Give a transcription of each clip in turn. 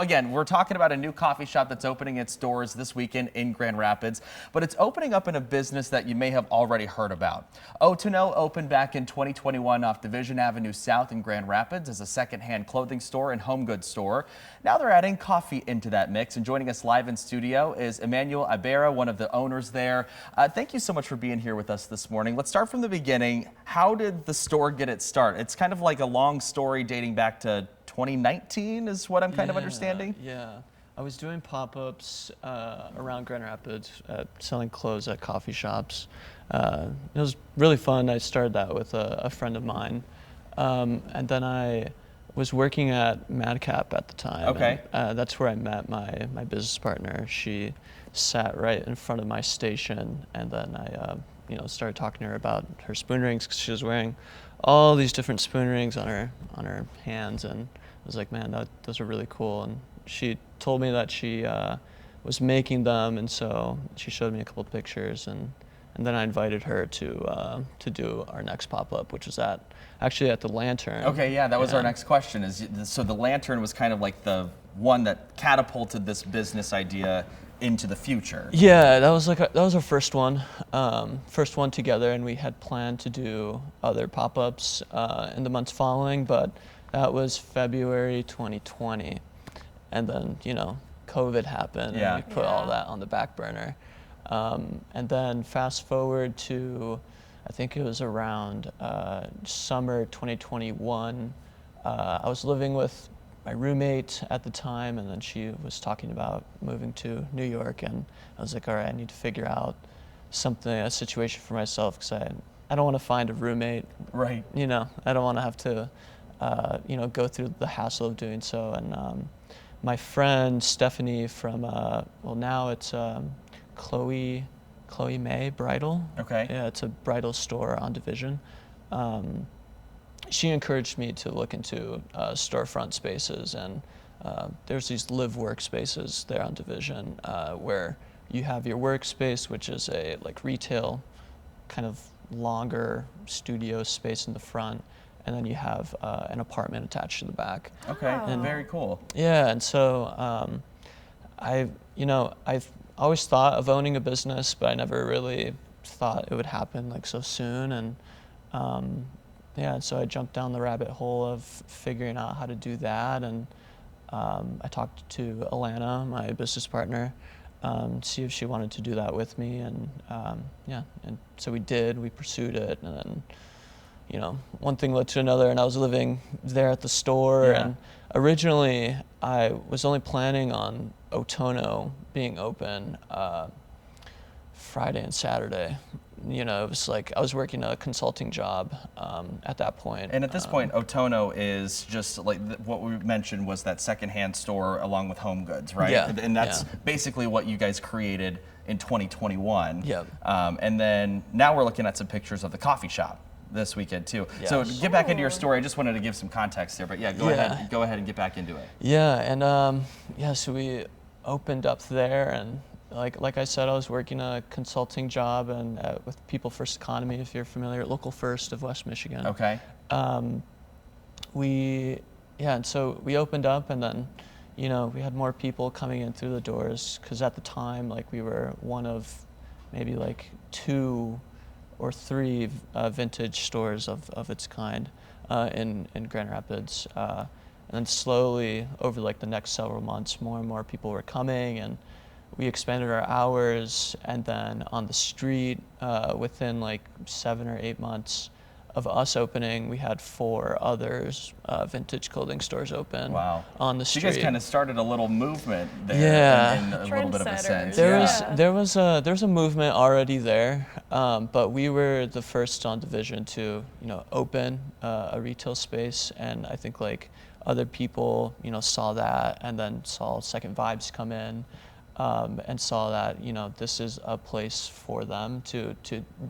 Again, we're talking about a new coffee shop that's opening its doors this weekend in Grand Rapids, but it's opening up in a business that you may have already heard about. Otono opened back in 2021 off Division Avenue South in Grand Rapids as a secondhand clothing store and home goods store. Now they're adding coffee into that mix, and joining us live in studio is Emannuel Ibarra, one of the owners there. Thank you so much for being here with us this morning. Let's start from the beginning. How did the store get its start? It's kind of like a long story dating back to 2019 is what I'm kind of understanding. Yeah, I was doing pop-ups around Grand Rapids, selling clothes at coffee shops. It was really fun. I started that with a friend of mine, and then I was working at Madcap at the time. Okay. And, that's where I met my business partner. She sat right in front of my station, and then I started talking to her about her spoon rings, because she was wearing all these different spoon rings on her hands, and I was like, man, those are really cool. And she told me that she was making them, and so she showed me a couple of pictures, and then I invited her to do our next pop-up, which was actually at the Lantern. Okay, yeah, that was our next question. So the Lantern was kind of like the one that catapulted this business idea into the future. Yeah, that was our first one together, and we had planned to do other pop-ups in the months following, but that was February 2020, and then COVID happened, and we put all that on the back burner. And then fast forward to, I think it was around summer 2021. I was living with my roommate at the time, and then she was talking about moving to New York, and I was like, all right, I need to figure out a situation for myself, because I don't want to find a roommate. Right. I don't want to have to go through the hassle of doing so. And my friend Stephanie from, now it's Chloe May Bridal. Okay. Yeah, it's a bridal store on Division. She encouraged me to look into storefront spaces, and there's these live workspaces there on Division where you have your workspace, which is a retail kind of longer studio space in the front, and then you have an apartment attached to the back. Okay, very cool. Yeah, and so I've always thought of owning a business, but I never really thought it would happen so soon. And so I jumped down the rabbit hole of figuring out how to do that, and I talked to Alana, my business partner, see if she wanted to do that with me, and and so we did. We pursued it, and then one thing led to another, and I was living there at the store. And originally I was only planning on Otono being open Friday and Saturday. It was like I was working a consulting job at that point. And at this point, Otono is just like what we mentioned was that secondhand store along with home goods, right? Yeah. And that's basically what you guys created in 2021. Yep. And then now we're looking at some pictures of the coffee shop this weekend too. Yes. So to get back into your story, I just wanted to give some context there, but go ahead and get back into it. Yeah, and so we opened up there, and like I said, I was working a consulting job and with People First Economy, if you're familiar, Local First of West Michigan. Okay. And so we opened up, and then we had more people coming in through the doors, because at the time we were one of maybe 2 or 3 vintage stores of its kind in Grand Rapids. And then slowly over the next several months, more and more people were coming, and we expanded our hours. And then on the street, within 7 or 8 months of us opening, we had 4 others vintage clothing stores open. Wow. On the street. So you guys kind of started a little movement there in a little bit of a sense. There was a movement already there, but we were the first on Division to open a retail space, and I think other people saw that, and then saw Second Vibes come in, and saw that this is a place for them to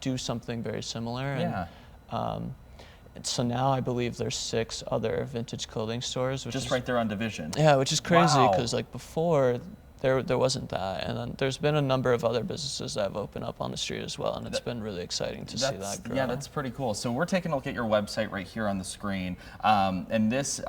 do something very similar. Yeah. And so now I believe there's 6 other vintage clothing stores, which just is right there on Division. Yeah, which is crazy, because before there wasn't that. And then there's been a number of other businesses that have opened up on the street as well, and it's been really exciting to see that grow. Yeah, that's pretty cool. So we're taking a look at your website right here on the screen, and this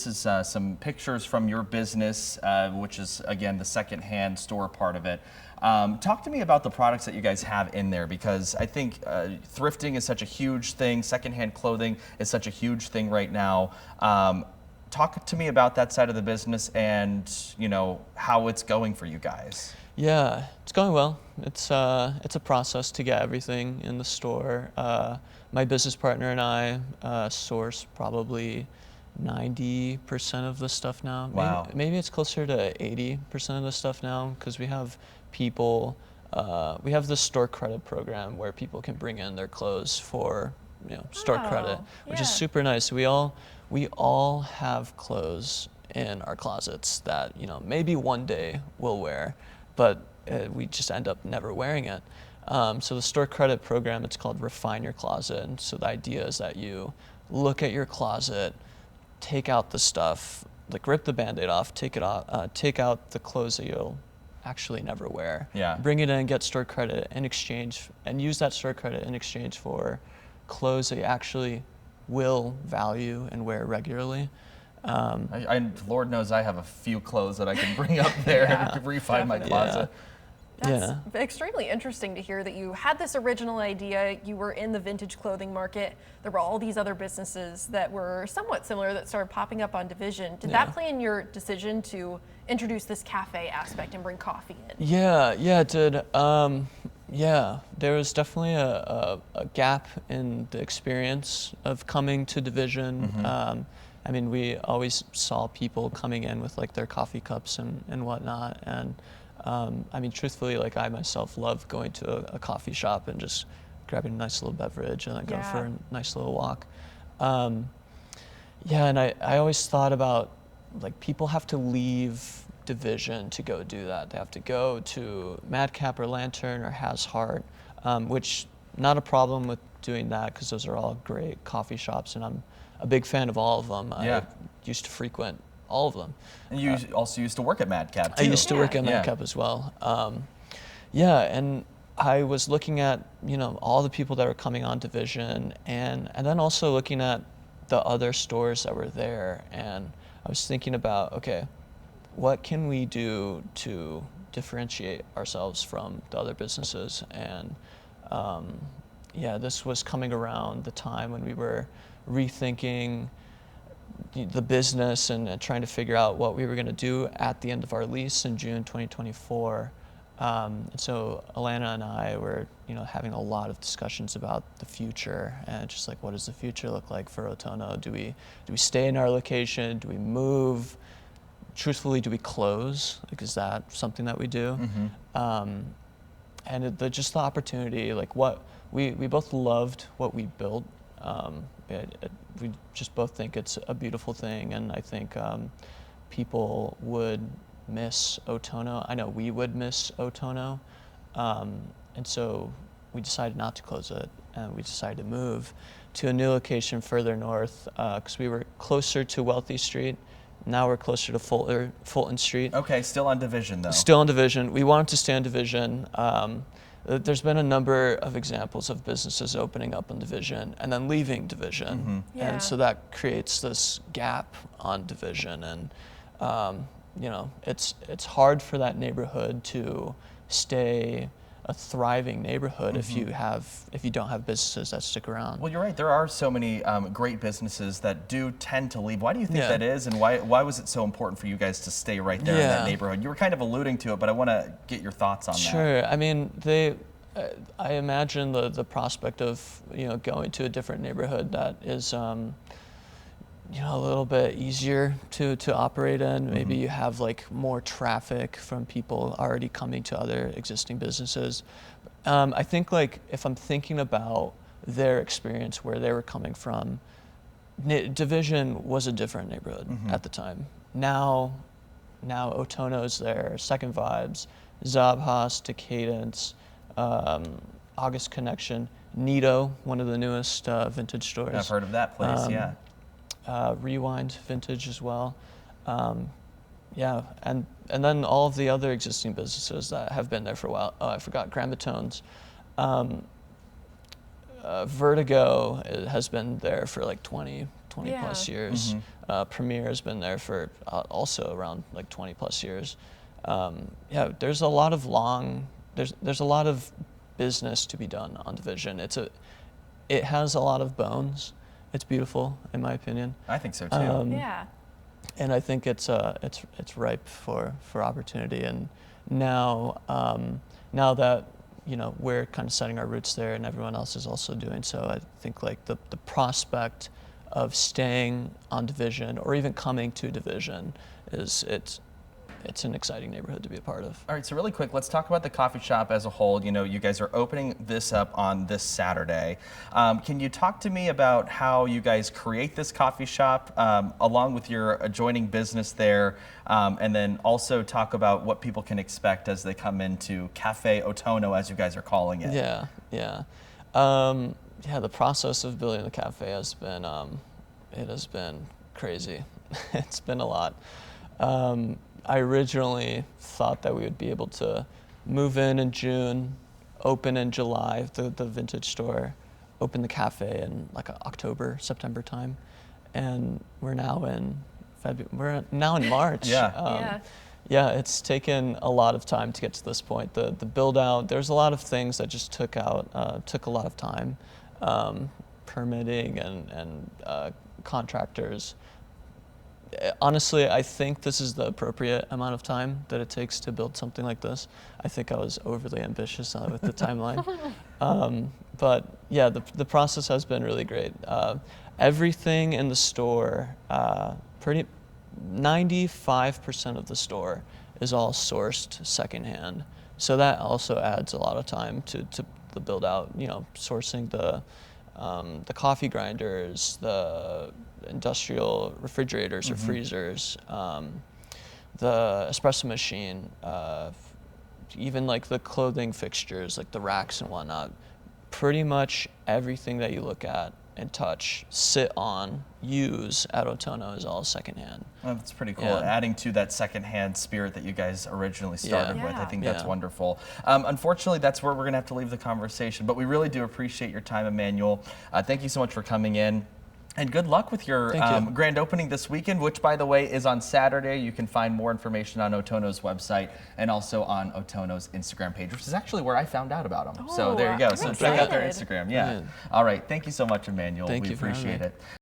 is some pictures from your business, which is again the secondhand store part of it. Talk to me about the products that you guys have in there, because I think thrifting is such a huge thing. Secondhand clothing is such a huge thing right now. Talk to me about that side of the business and, you know, how it's going for you guys. Yeah, it's going well. It's a process to get everything in the store. My business partner and I source probably 90% of the stuff now. Wow. Maybe it's closer to 80% of the stuff now, because we have people. We have the store credit program where people can bring in their clothes for, you know, store credit, which is super nice. We all have clothes in our closets that, you know, maybe one day we'll wear, but we just end up never wearing it. So the store credit program, it's called Refine Your Closet. And so the idea is that you look at your closet, take out the stuff, like rip the Band-Aid off, take out the clothes that you'll actually never wear. Yeah. Bring it in, get store credit in exchange, and use that store credit in exchange for clothes that you actually will value and wear regularly. Lord knows I have a few clothes that I can bring up there and refine my closet. That's extremely interesting to hear that you had this original idea, you were in the vintage clothing market, there were all these other businesses that were somewhat similar that started popping up on Division. Did that play in your decision to introduce this cafe aspect and bring coffee in? Yeah, it did. There was definitely a gap in the experience of coming to Division. I mean, we always saw people coming in with like their coffee cups and whatnot, and I mean, truthfully, like I myself love going to a coffee shop and just grabbing a nice little beverage and then go for a nice little walk. And I always thought about, like, people have to leave Division to go do that. They have to go to Madcap or Lantern or Has Heart, which not a problem with doing that, because those are all great coffee shops and I'm a big fan of all of them. I used to frequent all of them. And you also used to work at Madcap too. I used to work at Madcap as well. And I was looking at, you know, all the people that were coming on Division, and then also looking at the other stores that were there, and I was thinking about, okay, what can we do to differentiate ourselves from the other businesses? And this was coming around the time when we were rethinking the business and trying to figure out what we were going to do at the end of our lease in June 2024. And so Alana and I were, you know, having a lot of discussions about the future, and just like, what does the future look like for Otono? Do we stay in our location? Do we move? Truthfully, do we close? Like, is that something that we do? And just the opportunity, like what we both loved what we built. We just both think it's a beautiful thing, and I think people would miss Otono. I know we would miss Otono, and so we decided not to close it, and we decided to move to a new location further north, because we were closer to Wealthy Street. Now we're closer to Fulton Street. Okay, still on Division though. Still on Division. We wanted to stay on Division. There's been a number of examples of businesses opening up on Division and then leaving Division, and so that creates this gap on Division, and you know, it's hard for that neighborhood to stay a thriving neighborhood if you don't have businesses that stick around. Well, you're right. There are so many great businesses that do tend to leave. Why do you think that is, and why was it so important for you guys to stay right there in that neighborhood? You were kind of alluding to it, but I want to get your thoughts on that. Sure. I mean, I imagine the prospect of, you know, going to a different neighborhood that is, you know, a little bit easier to operate in. Maybe you have like more traffic from people already coming to other existing businesses. I think, like, if I'm thinking about their experience, where they were coming from, Division was a different neighborhood at the time. Now Otono's there, Second Vibes, Zabhas, Decadence, August Connection, Nito, one of the newest vintage stores. I've heard of that place, Rewind Vintage as well. yeah, and then all of the other existing businesses that have been there for a while. Oh, I forgot Gramatones. Vertigo has been there for like 20 Yeah. plus years. Premiere has been there for also around like 20 plus years. Yeah, there's a lot of there's a lot of business to be done on Division. It has a lot of bones. It's beautiful, in my opinion. I think so too. Yeah. And I think it's ripe for opportunity. And now now that we're kind of setting our roots there, and everyone else is also doing so, I think like the prospect of staying on Division or even coming to Division it's an exciting neighborhood to be a part of. All right, so really quick, let's talk about the coffee shop as a whole. You guys are opening this up on this Saturday. Can you talk to me about how you guys create this coffee shop along with your adjoining business there, and then also talk about what people can expect as they come into Cafe Otono, as you guys are calling it? Yeah. The process of building the cafe has been crazy. It's been a lot. I originally thought that we would be able to move in June, open in July, the vintage store, open the cafe in like October, September time, and we're now in March. Yeah, it's taken a lot of time to get to this point. The build out, there's a lot of things that just took a lot of time, permitting and contractors. Honestly, I think this is the appropriate amount of time that it takes to build something like this. I think I was overly ambitious with the timeline. But yeah, the process has been really great. Everything in the store, 95% of the store is all sourced secondhand. So that also adds a lot of time to the build out, sourcing the coffee grinders, the industrial refrigerators or freezers, the espresso machine, even like the clothing fixtures, like the racks and whatnot. Pretty much everything that you look at and touch, sit on, use at Otono is all secondhand. Well, that's pretty cool. Yeah. Adding to that secondhand spirit that you guys originally started with. I think that's Yeah. wonderful. Unfortunately, that's where we're going to have to leave the conversation, but we really do appreciate your time, Emannuel. Thank you so much for coming in. And good luck with your grand opening this weekend, which, by the way, is on Saturday. You can find more information on Otono's website and also on Otono's Instagram page, which is actually where I found out about them. So there you go. So check out their Instagram. Yeah. All right. Thank you so much, Emannuel. Thank we you for having appreciate me. it.